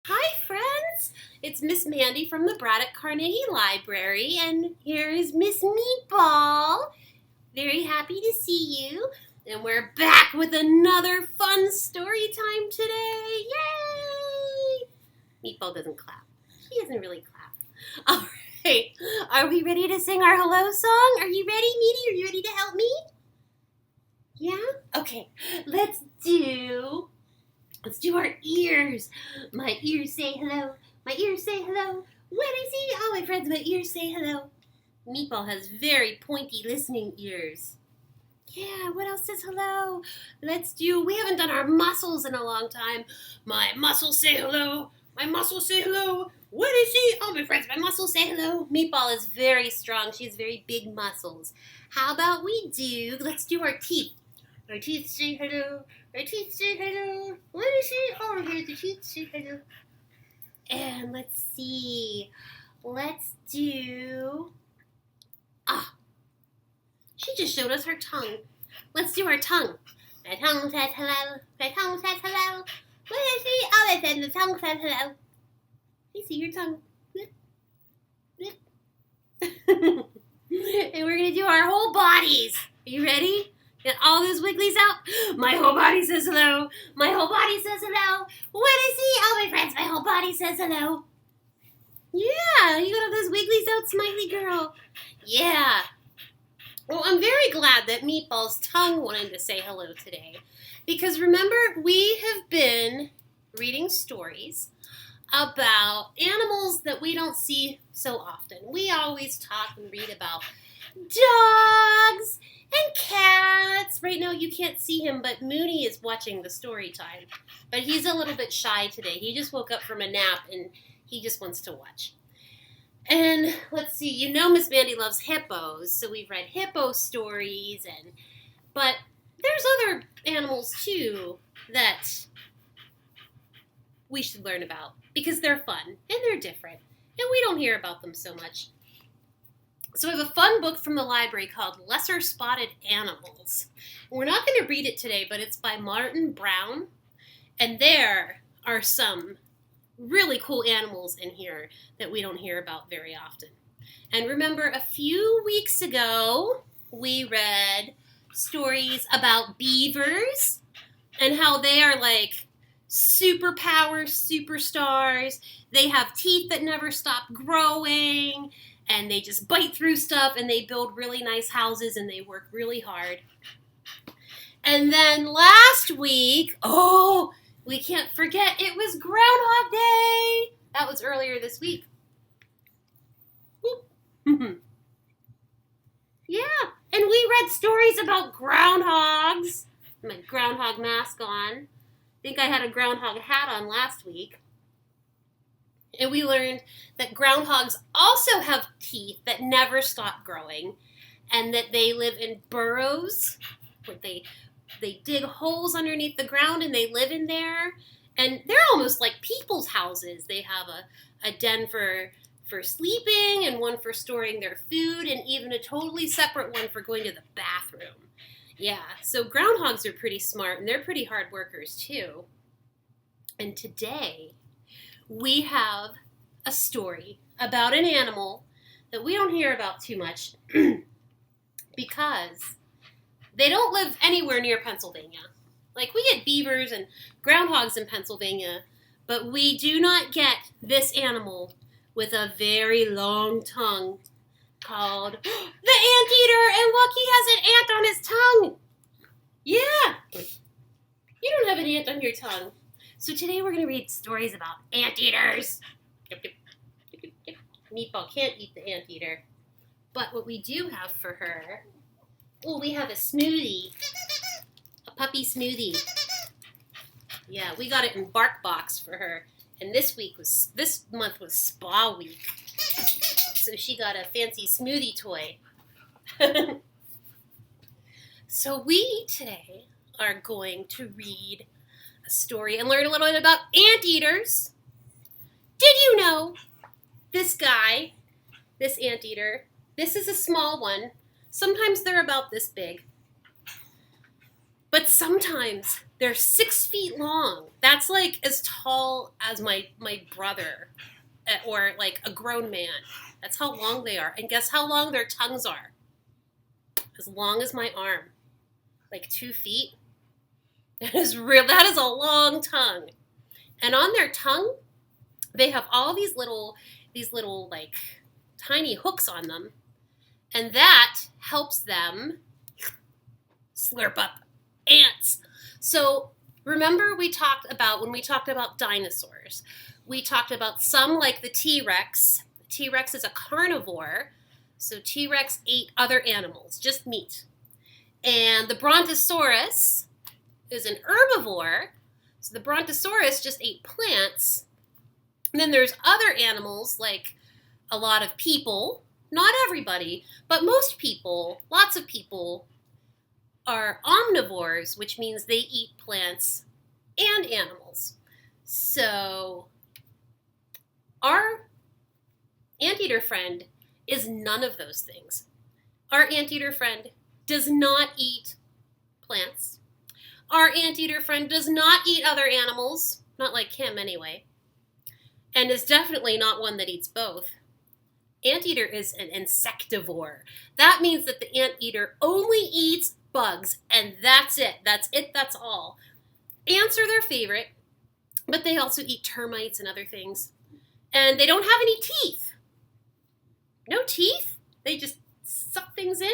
Hi, friends! It's Miss Mandee from the Braddock Carnegie Library, and here is Miss Meatball. Very happy to see you, and we're back with another fun story time today. Yay! Meatball doesn't clap. He doesn't really clap. All right, are we ready to sing our hello song? Are you ready, Meaty? Are you ready to help me? Yeah? Okay, Let's do our ears. My ears say hello. My ears say hello. When I see all my friends, my ears say hello. Meatball has very pointy listening ears. Yeah, what else says hello? We haven't done our muscles in a long time. My muscles say hello. My muscles say hello. When I see all my friends, my muscles say hello. Meatball is very strong. She has very big muscles. How about let's do our teeth. Our teeth say hello. Our teeth say hello. Let me see. Oh, here's the teeth say hello. And let's see. Let's do. She just showed us her tongue. Let's do our tongue. My tongue says hello. My tongue says hello. Let me see. Oh, I said the tongue says hello. I see your tongue. And we're going to do our whole bodies. Are you ready? Get all those wigglies out. My whole body says hello. My whole body says hello. When I see all my friends, my whole body says hello. Yeah, you got all those wigglies out, smiley girl. Yeah. Well, I'm very glad that Meatball's tongue wanted to say hello today. Because remember, we have been reading stories about animals that we don't see so often. We always talk and read about dogs and cats. Right now you can't see him, but Mooney is watching the story time. But he's a little bit shy today. He just woke up from a nap and he just wants to watch. And let's see, Miss Mandee loves hippos, so we've read hippo stories, but there's other animals too that we should learn about because they're fun and they're different and we don't hear about them so much. So I have a fun book from the library called Lesser Spotted Animals. We're not going to read it today, but it's by Martin Brown. And there are some really cool animals in here that we don't hear about very often. And remember, a few weeks ago, we read stories about beavers and how they are like superpower superstars. They have teeth that never stop growing. And they just bite through stuff, and they build really nice houses, and they work really hard. And then last week, we can't forget, it was Groundhog Day. That was earlier this week. Yeah, and we read stories about groundhogs. My groundhog mask on. I think I had a groundhog hat on last week. And we learned that groundhogs also have teeth that never stop growing and that they live in burrows where they dig holes underneath the ground and they live in there. And they're almost like people's houses. They have a den for sleeping and one for storing their food and even a totally separate one for going to the bathroom. Yeah, so groundhogs are pretty smart and they're pretty hard workers too. And today we have a story about an animal that we don't hear about too much because they don't live anywhere near Pennsylvania. Like, we get beavers and groundhogs in Pennsylvania, but we do not get this animal with a very long tongue called the anteater. And look, he has an ant on his tongue. Yeah. You don't have an ant on your tongue. So today we're going to read stories about anteaters. Meatball can't eat the anteater. But what we do have for her, we have a smoothie. A puppy smoothie. Yeah, we got it in Bark Box for her. And this month was Spa Week. So she got a fancy smoothie toy. So we today are going to read a story and learn a little bit about anteaters. Did you know this guy, this anteater, this is a small one. Sometimes they're about this big. But sometimes They're 6 feet long. That's like as tall as my brother, or like a grown man. That's how long they are. And guess how long their tongues are? As long as my arm. Like 2 feet. That is real. That is a long tongue. And on their tongue, they have all these little like tiny hooks on them. And that helps them slurp up ants. So remember when we talked about dinosaurs, we talked about some like the T-Rex. The T-Rex is a carnivore. So T-Rex ate other animals, just meat. And the Brontosaurus is an herbivore. So the Brontosaurus just ate plants. And then there's other animals like a lot of people, not everybody, but most people, lots of people are omnivores, which means they eat plants and animals. So our anteater friend is none of those things. Our anteater friend does not eat plants. Our anteater friend does not eat other animals, not like him anyway, and is definitely not one that eats both. Anteater is an insectivore. That means that the anteater only eats bugs, and that's it. That's all. Ants are their favorite, but they also eat termites and other things. And they don't have any teeth. No teeth? They just suck things in?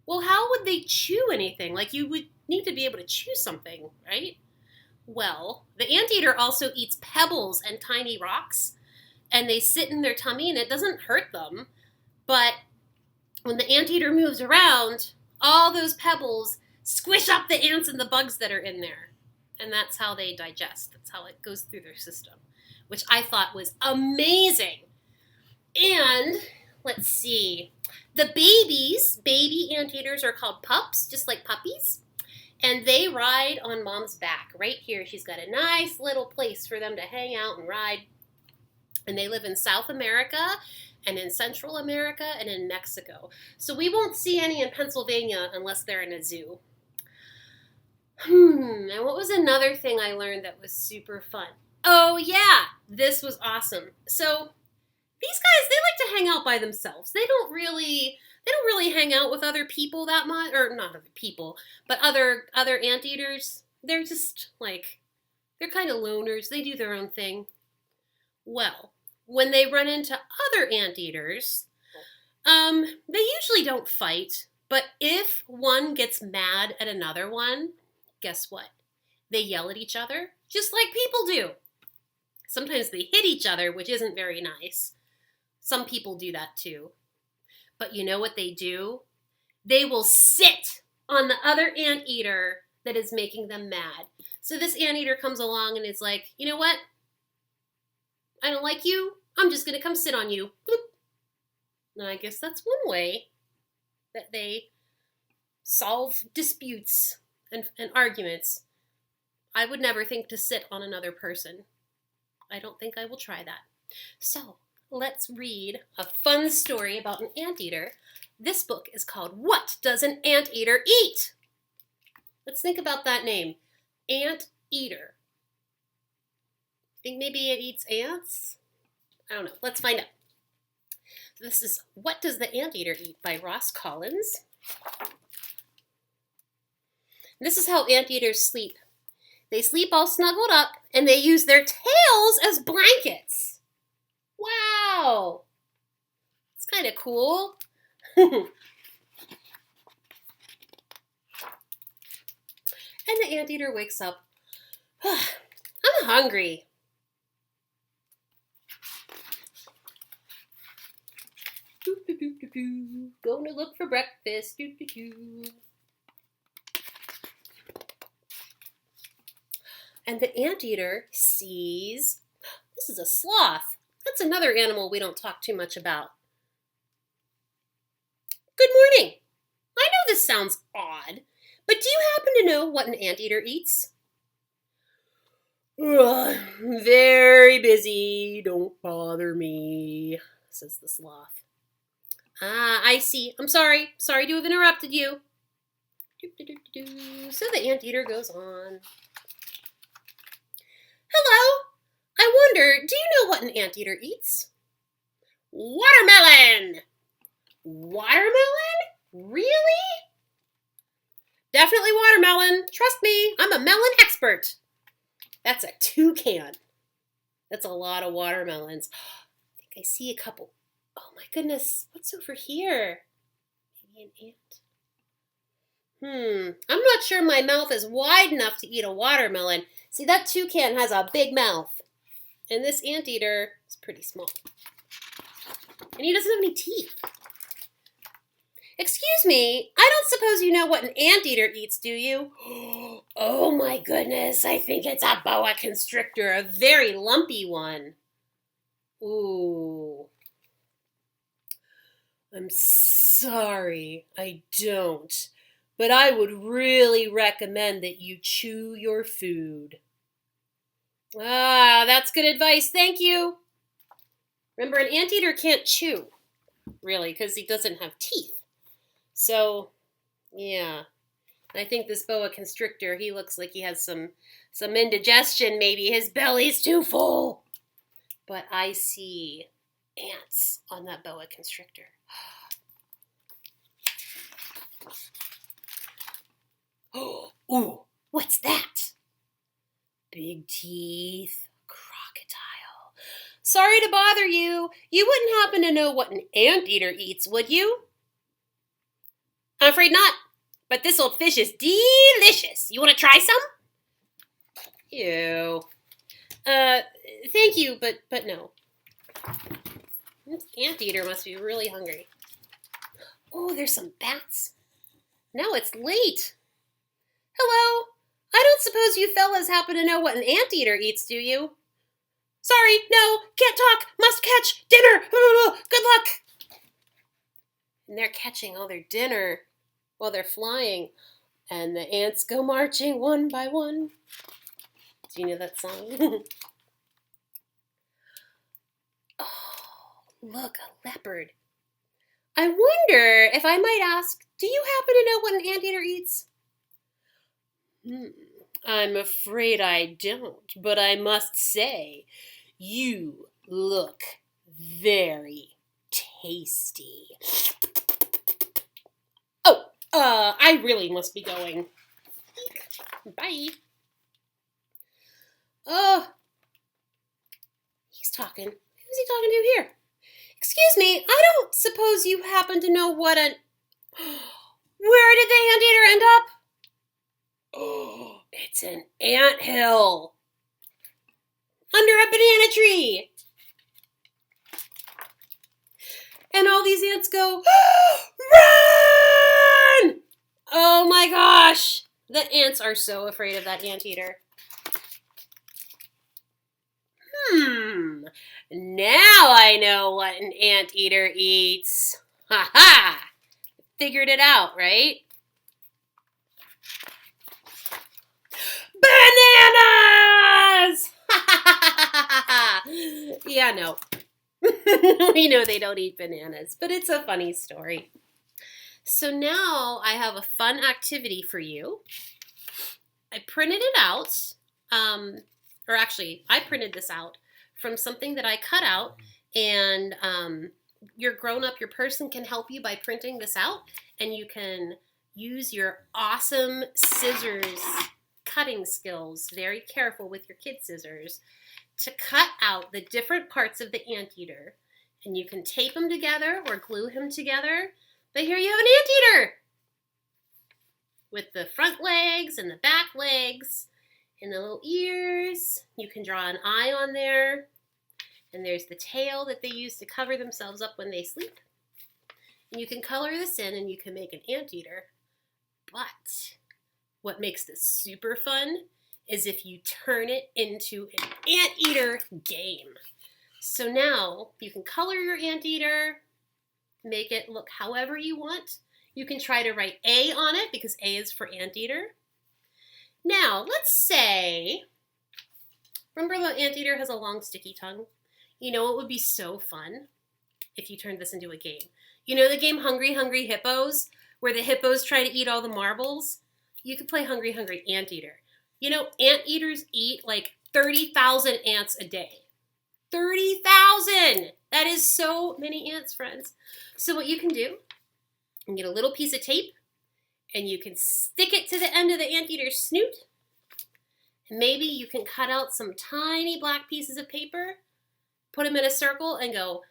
Well, how would they chew anything? Like, you would need to be able to chew something, right? Well, the anteater also eats pebbles and tiny rocks, and they sit in their tummy, and it doesn't hurt them. But when the anteater moves around, all those pebbles squish up the ants and the bugs that are in there. And that's how they digest. That's how it goes through their system, which I thought was amazing. And let's see. The baby anteaters are called pups, just like puppies. And they ride on mom's back. Right here, she's got a nice little place for them to hang out and ride. And they live in South America and in Central America and in Mexico. So we won't see any in Pennsylvania unless they're in a zoo. And what was another thing I learned that was super fun? Oh yeah, this was awesome. So these guys, they like to hang out by themselves. They don't really hang out with other people that much, or not other people, but other anteaters. They're just like, they're kind of loners. They do their own thing. Well, when they run into other anteaters, they usually don't fight, but if one gets mad at another one, guess what? They yell at each other, just like people do. Sometimes they hit each other, which isn't very nice. Some people do that too. But you know what they do? They will sit on the other anteater that is making them mad. So this anteater comes along and is like, you know what? I don't like you. I'm just going to come sit on you. Bloop. And I guess that's one way that they solve disputes and arguments. I would never think to sit on another person. I don't think I will try that. So let's read a fun story about an anteater. This book is called What Does an Anteater Eat? Let's think about that name. Anteater. Think maybe it eats ants? I don't know. Let's find out. This is What Does the Anteater Eat by Ross Collins. This is how anteaters sleep. They sleep all snuggled up, and they use their tails as blankets. Wow! It's kind of cool. And the anteater wakes up. I'm hungry. Going to look for breakfast. And the anteater sees, this is a sloth. That's another animal we don't talk too much about. Good morning. I know this sounds odd, but do you happen to know what an anteater eats? Very busy. Don't bother me, says the sloth. Ah, I see. I'm sorry. Sorry to have interrupted you. So the anteater goes on. Hello. I wonder, do you know what an anteater eats? Watermelon! Watermelon? Really? Definitely watermelon. Trust me, I'm a melon expert. That's a toucan. That's a lot of watermelons. I think I see a couple. Oh my goodness, what's over here? Maybe an ant. I'm not sure my mouth is wide enough to eat a watermelon. See, that toucan has a big mouth. And this anteater is pretty small. And he doesn't have any teeth. Excuse me, I don't suppose you know what an anteater eats, do you? Oh my goodness, I think it's a boa constrictor, a very lumpy one. Ooh. I'm sorry, I don't. But I would really recommend that you chew your food. Ah, that's good advice, thank you. Remember, an anteater can't chew, really, because he doesn't have teeth. So, yeah. I think this boa constrictor, he looks like he has some indigestion, maybe. His belly's too full. But I see ants on that boa constrictor. Oh, ooh, what's that? Big teeth, crocodile. Sorry to bother you. You wouldn't happen to know what an anteater eats, would you? I'm afraid not, but this old fish is delicious. You want to try some? Ew. Thank you, but no. This anteater must be really hungry. Oh, there's some bats. Now it's late. Hello. I don't suppose you fellas happen to know what an anteater eats, do you? Sorry, no, can't talk. Must catch dinner. Good luck. And they're catching all their dinner while they're flying. And the ants go marching one by one. Do you know that song? Oh, look, a leopard. I wonder if I might ask, do you happen to know what an anteater eats? I'm afraid I don't, but I must say, you look very tasty. Oh, I really must be going. Bye. Oh, he's talking. Who's he talking to here? Excuse me, I don't suppose you happen to know what an... Where did the anteater end up? Oh, it's an anthill. Under a banana tree. And all these ants go, run! Oh my gosh. The ants are so afraid of that anteater. Now I know what an anteater eats. Ha ha! Figured it out, right? Bananas! Yeah, no. We know they don't eat bananas, but it's a funny story. So now I have a fun activity for you. I printed it out, or actually, I printed this out from something that I cut out, and your grown-up, your person can help you by printing this out, and you can use your awesome scissors cutting skills, very careful with your kid scissors, to cut out the different parts of the anteater. And you can tape them together or glue him together. But here you have an anteater with the front legs and the back legs and the little ears. You can draw an eye on there. And there's the tail that they use to cover themselves up when they sleep. And you can color this in and you can make an anteater. But what makes this super fun is if you turn it into an anteater game. So now you can color your anteater, make it look however you want. You can try to write A on it because A is for anteater. Now, let's say, remember the anteater has a long sticky tongue? You know what would be so fun if you turned this into a game? You know the game Hungry Hungry Hippos, where the hippos try to eat all the marbles, you could play Hungry Hungry Anteater. You know, anteaters eat like 30,000 ants a day. 30,000! That is so many ants, friends. So what you can do, you can get a little piece of tape, and you can stick it to the end of the anteater's snoot. And maybe you can cut out some tiny black pieces of paper, put them in a circle, and go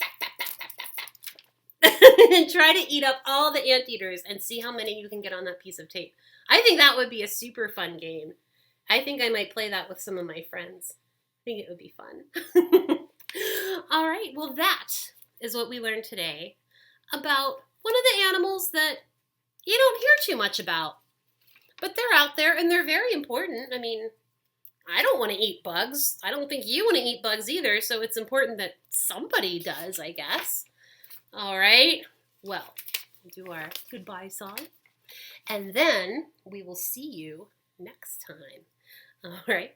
tap, tap, tap, tap, tap, tap. And try to eat up all the anteaters and see how many you can get on that piece of tape. I think that would be a super fun game. I think I might play that with some of my friends. I think it would be fun. All right, well that is what we learned today about one of the animals that you don't hear too much about. But they're out there and they're very important. I mean, I don't want to eat bugs. I don't think you want to eat bugs either, so it's important that somebody does, I guess. All right, well, we'll do our goodbye song. And then we will see you next time. All right.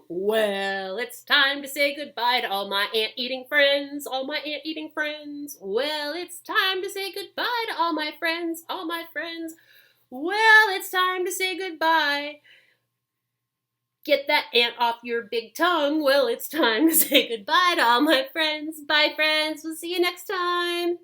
Well, it's time to say goodbye to all my ant-eating friends, all my ant-eating friends. Well, it's time to say goodbye to all my friends, all my friends. Well, it's time to say goodbye. Get that ant off your big tongue. Well, it's time to say goodbye to all my friends. Bye, friends. We'll see you next time.